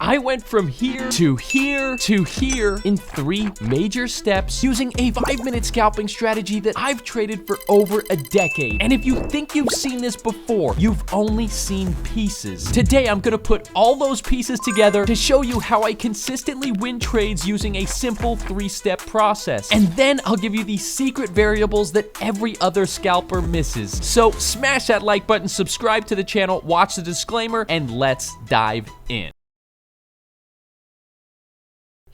I went from here to here to here in 3 major steps using a 5-minute scalping strategy that I've traded for over a decade. And if you think you've seen this before, you've only seen pieces. Today, I'm gonna put all those pieces together to show you how I consistently win trades using a simple 3-step process. And then I'll give you the secret variables that every other scalper misses. So smash that like button, subscribe to the channel, watch the disclaimer, and let's dive in.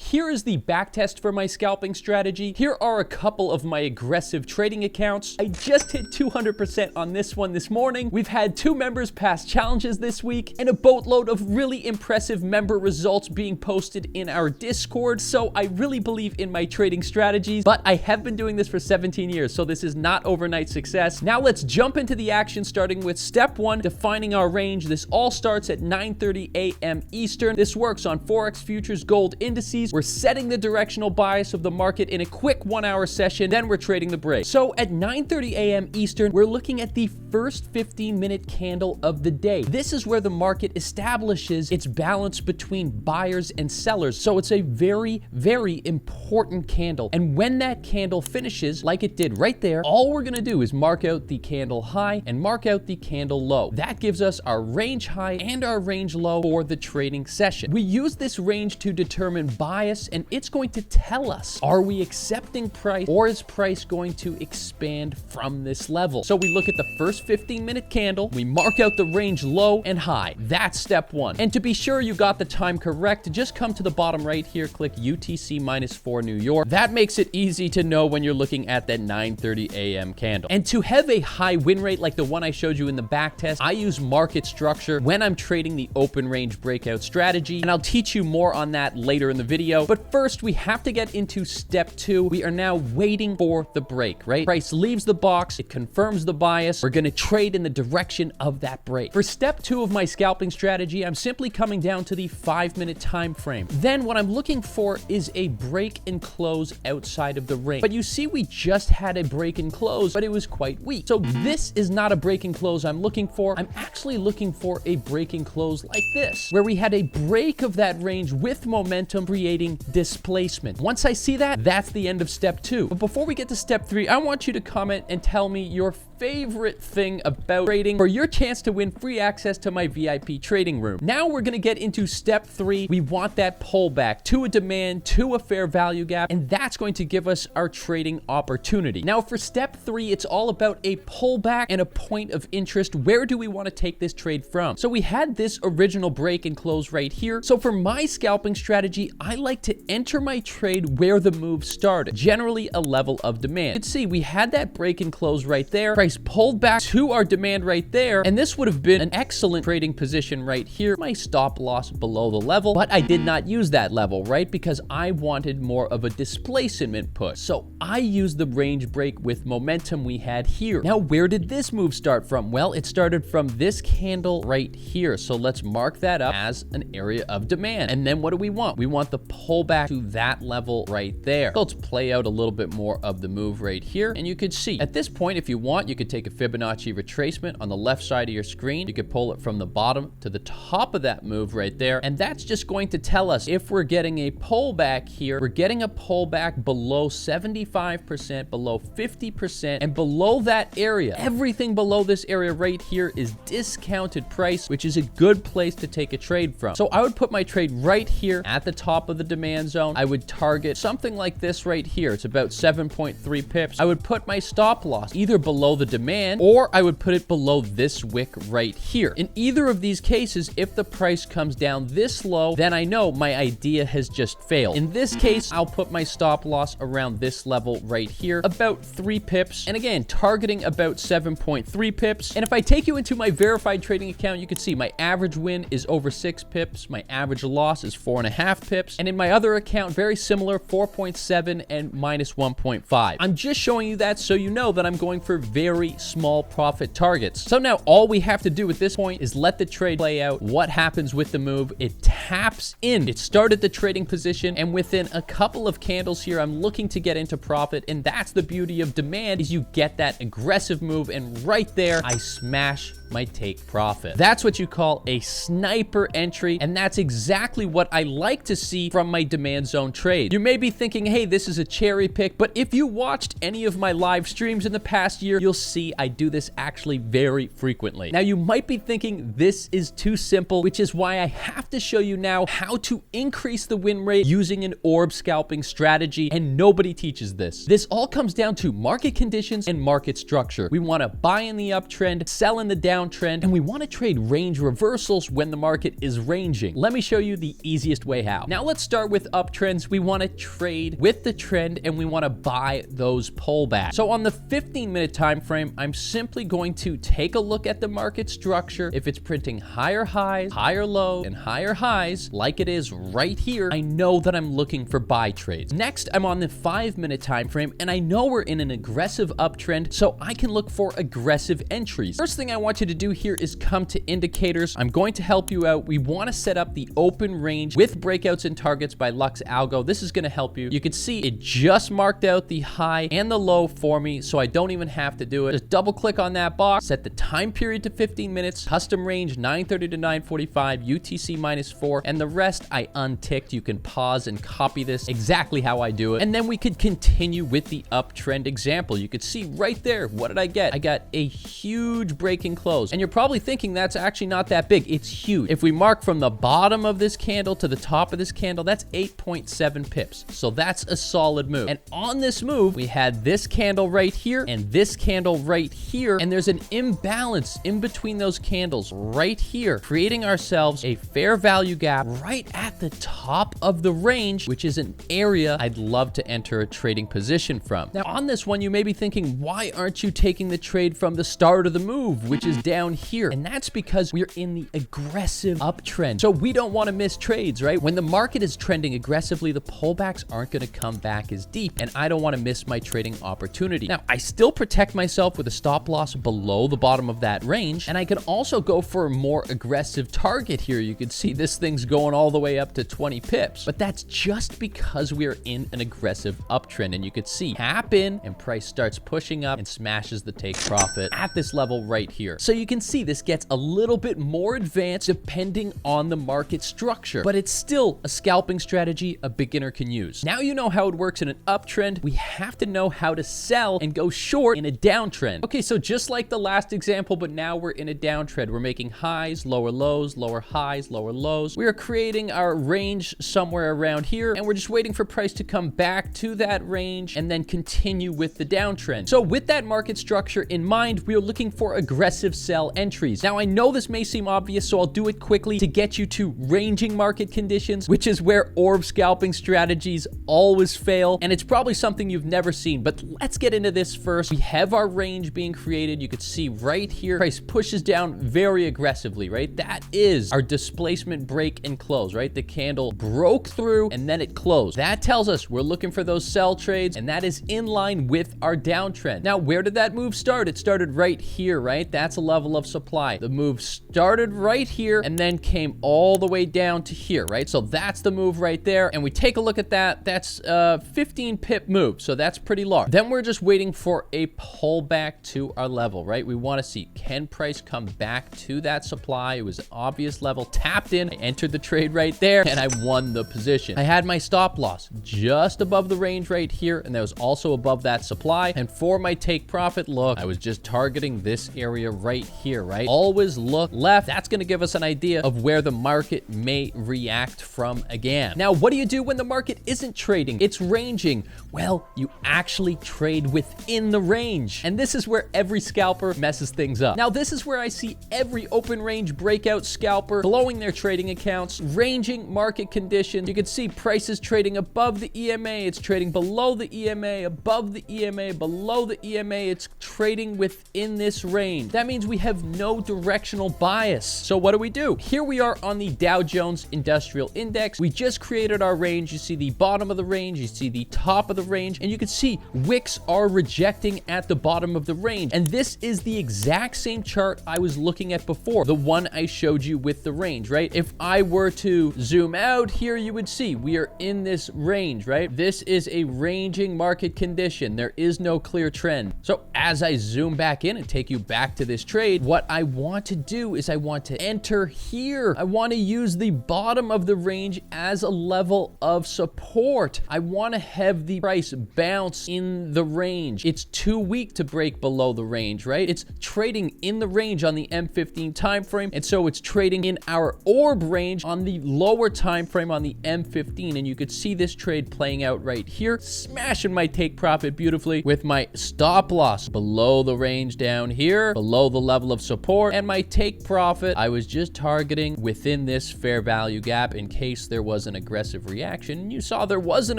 Here is the backtest for my scalping strategy. Here are a couple of my aggressive trading accounts. I just hit 200% on this one this morning. We've had 2 members pass challenges this week and a boatload of really impressive member results being posted in our Discord. So I really believe in my trading strategies, but I have been doing this for 17 years, so this is not overnight success. Now let's jump into the action, starting with step 1, defining our range. This all starts at 9:30 a.m. Eastern. This works on Forex, futures, gold indices. We're setting the directional bias of the market in a quick 1-hour session, then we're trading the break. So at 9:30 a.m. Eastern, we're looking at the first 15-minute candle of the day. This is where the market establishes its balance between buyers and sellers. So it's a very, very important candle. And when that candle finishes, like it did right there, all we're gonna do is mark out the candle high and mark out the candle low. That gives us our range high and our range low for the trading session. We use this range to determine bias, and it's going to tell us, are we accepting price or is price going to expand from this level? So we look at the first 15-minute candle, we mark out the range low and high. That's step 1. And to be sure you got the time correct, just come to the bottom right here, click UTC -4 New York. That makes it easy to know when you're looking at that 9:30 a.m. candle. And to have a high win rate like the one I showed you in the back test, I use market structure when I'm trading the open range breakout strategy, and I'll teach you more on that later in the video. But first, we have to get into step 2. We are now waiting for the break, right? Price leaves the box, it confirms the bias. We're gonna trade in the direction of that break. For step 2 of my scalping strategy, I'm simply coming down to the 5-minute time frame. Then what I'm looking for is a break and close outside of the range. But you see, we just had a break and close, but it was quite weak. So this is not a break and close I'm looking for. I'm actually looking for a break and close like this, where we had a break of that range with momentum, creating displacement. Once I see that, that's the end of step 2. But before we get to step 3, I want you to comment and tell me your favorite thing about trading for your chance to win free access to my VIP trading room. Now we're gonna get into step 3. We want that pullback to a demand, to a fair value gap, and that's going to give us our trading opportunity. Now for step 3, it's all about a pullback and a point of interest. Where do we want to take this trade from? So we had this original break and close right here. So for my scalping strategy, I like to enter my trade where the move started, generally a level of demand. You can see we had that break and close right there. Price pulled back to our demand right there, and this would have been an excellent trading position right here. My stop loss below the level, but I did not use that level, right? Because I wanted more of a displacement push. So I used the range break with momentum we had here. Now, where did this move start from? Well, it started from this candle right here. So let's mark that up as an area of demand. And then what do we want? We want the pullback to that level right there. So let's play out a little bit more of the move right here. And you could see at this point, if you want, you could take a Fibonacci retracement on the left side of your screen. You could pull it from the bottom to the top of that move right there. And that's just going to tell us if we're getting a pullback here, we're getting a pullback below 75%, below 50%, and below that area. Everything below this area right here is discounted price, which is a good place to take a trade from. So I would put my trade right here at the top of the demand zone. I would target something like this right here. It's about 7.3 pips. I would put my stop loss either below the demand, or I would put it below this wick right here. In either of these cases, if the price comes down this low, then I know my idea has just failed. In this case, I'll put my stop loss around this level right here, about 3 pips. And again, targeting about 7.3 pips. And if I take you into my verified trading account, you can see my average win is over 6 pips. My average loss is 4.5 pips. And in my other account, very similar, 4.7 and minus 1.5. I'm just showing you that so you know that I'm going for very small profit targets. So now all we have to do at this point is let the trade play out. What happens with the move? It taps in. It started the trading position, and within a couple of candles here, I'm looking to get into profit. And that's the beauty of demand, is you get that aggressive move, and right there, I smash my take profit. That's what you call a sniper entry, and that's exactly what I like to see from my demand zone trade. You may be thinking, hey, this is a cherry pick, but if you watched any of my live streams in the past year, you'll see I do this actually very frequently. Now, you might be thinking this is too simple, which is why I have to show you now how to increase the win rate using an orb scalping strategy, and nobody teaches this. This all comes down to market conditions and market structure. We want to buy in the uptrend, sell in the downtrend, and we want to trade range reversals when the market is ranging. Let me show you the easiest way how. Now let's start with uptrends. We want to trade with the trend and we want to buy those pullbacks. So on the 15-minute time frame, I'm simply going to take a look at the market structure. If it's printing higher highs, higher lows, and higher highs, like it is right here, I know that I'm looking for buy trades. Next, I'm on the 5-minute time frame, and I know we're in an aggressive uptrend, so I can look for aggressive entries. First thing I want you to do here is come to indicators. I'm going to help you out. We want to set up the open range with breakouts and targets by Lux Algo. This is going to help you. You can see it just marked out the high and the low for me, so I don't even have to do it. Just double click on that box, set the time period to 15 minutes, custom range 9:30 to 9:45, UTC -4, and the rest I unticked. You can pause and copy this exactly how I do it. And then we could continue with the uptrend example. You could see right there, what did I get? I got a huge break and close. And you're probably thinking that's actually not that big. It's huge. If we mark from the bottom of this candle to the top of this candle, that's 8.7 pips. So that's a solid move. And on this move, we had this candle right here and this candle right here. And there's an imbalance in between those candles right here, creating ourselves a fair value gap right at the top of the range, which is an area I'd love to enter a trading position from. Now, on this one, you may be thinking, why aren't you taking the trade from the start of the move, which is down here? And that's because we're in the aggressive uptrend. So we don't want to miss trades, right? When the market is trending aggressively, the pullbacks aren't going to come back as deep, and I don't want to miss my trading opportunity. Now, I still protect myself with a stop loss below the bottom of that range, and I can also go for a more aggressive target here. You can see this thing's going all the way up to 20 pips, but that's just because we're in an aggressive uptrend. And you could see happen and price starts pushing up and smashes the take profit at this level right here. So you can see this gets a little bit more advanced depending on the market structure, but it's still a scalping strategy a beginner can use. Now you know how it works in an uptrend. We have to know how to sell and go short in a downtrend. Okay, so just like the last example, but now we're in a downtrend. We're making highs, lower lows, lower highs, lower lows. We are creating our range somewhere around here, and we're just waiting for price to come back to that range and then continue with the downtrend. So with that market structure in mind, we are looking for aggressive sell entries. Now, I know this may seem obvious, so I'll do it quickly to get you to ranging market conditions, which is where orb scalping strategies always fail, and it's probably something you've never seen, but let's get into this first. We have our range being created. You could see right here, price pushes down very aggressively, right? That is our displacement break and close, right? The candle broke through and then it closed. That tells us we're looking for those sell trades, and that is in line with our downtrend. Now, where did that move start? It started right here, right? That's a level of supply. The move started right here and then came all the way down to here, right? So that's the move right there. And we take a look at that. That's a 15 pip move. So that's pretty large. Then we're just waiting for a pullback to our level, right? We want to see, can price come back to that supply? It was an obvious level, tapped in. I entered the trade right there and I won the position. I had my stop loss just above the range right here, and that was also above that supply. And for my take profit, look, I was just targeting this area right here, right? Always look left. That's going to give us an idea of where the market may react from again. Now, what do you do when the market isn't trading? It's ranging. Well, you actually trade within the range. And this is where every scalper messes things up. Now, this is where I see every open range breakout scalper blowing their trading accounts, ranging market conditions. You can see prices trading above the EMA. It's trading below the EMA, above the EMA, below the EMA. It's trading within this range. That means we have no directional bias. So what do? Here we are on the Dow Jones Industrial Index. We just created our range. You see the bottom of the range, you see the top of the range, and you can see wicks are rejecting at the bottom of the range. And this is the exact same chart I was looking at before, the one I showed you with the range, right? If I were to zoom out here, you would see we are in this range, right? This is a ranging market condition. There is no clear trend. So as I zoom back in and take you back to this trade, trade, what I want to do is I want to enter here. I want to use the bottom of the range as a level of support. I want to have the price bounce in the range. It's too weak to break below the range, right? It's trading in the range on the M15 time frame, and so it's trading in our orb range on the lower time frame on the M15. And you could see this trade playing out right here, smashing my take profit beautifully with my stop loss below the range down here, below the level of support, and my take profit I was just targeting within this fair value gap in case there was an aggressive reaction. And you saw there was an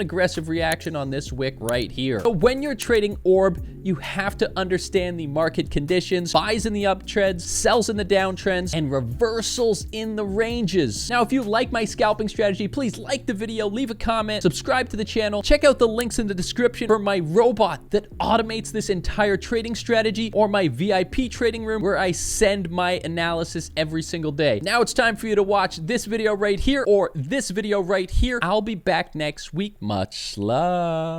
aggressive reaction on this wick right here. So when you're trading orb, you have to understand the market conditions, buys in the uptrends, sells in the downtrends, and reversals in the ranges. Now, if you like my scalping strategy, please like the video, leave a comment, subscribe to the channel, check out the links in the description for my robot that automates this entire trading strategy, or my VIP trading room where I send my analysis every single day. Now it's time for you to watch this video right here or this video right here. I'll be back next week. Much love.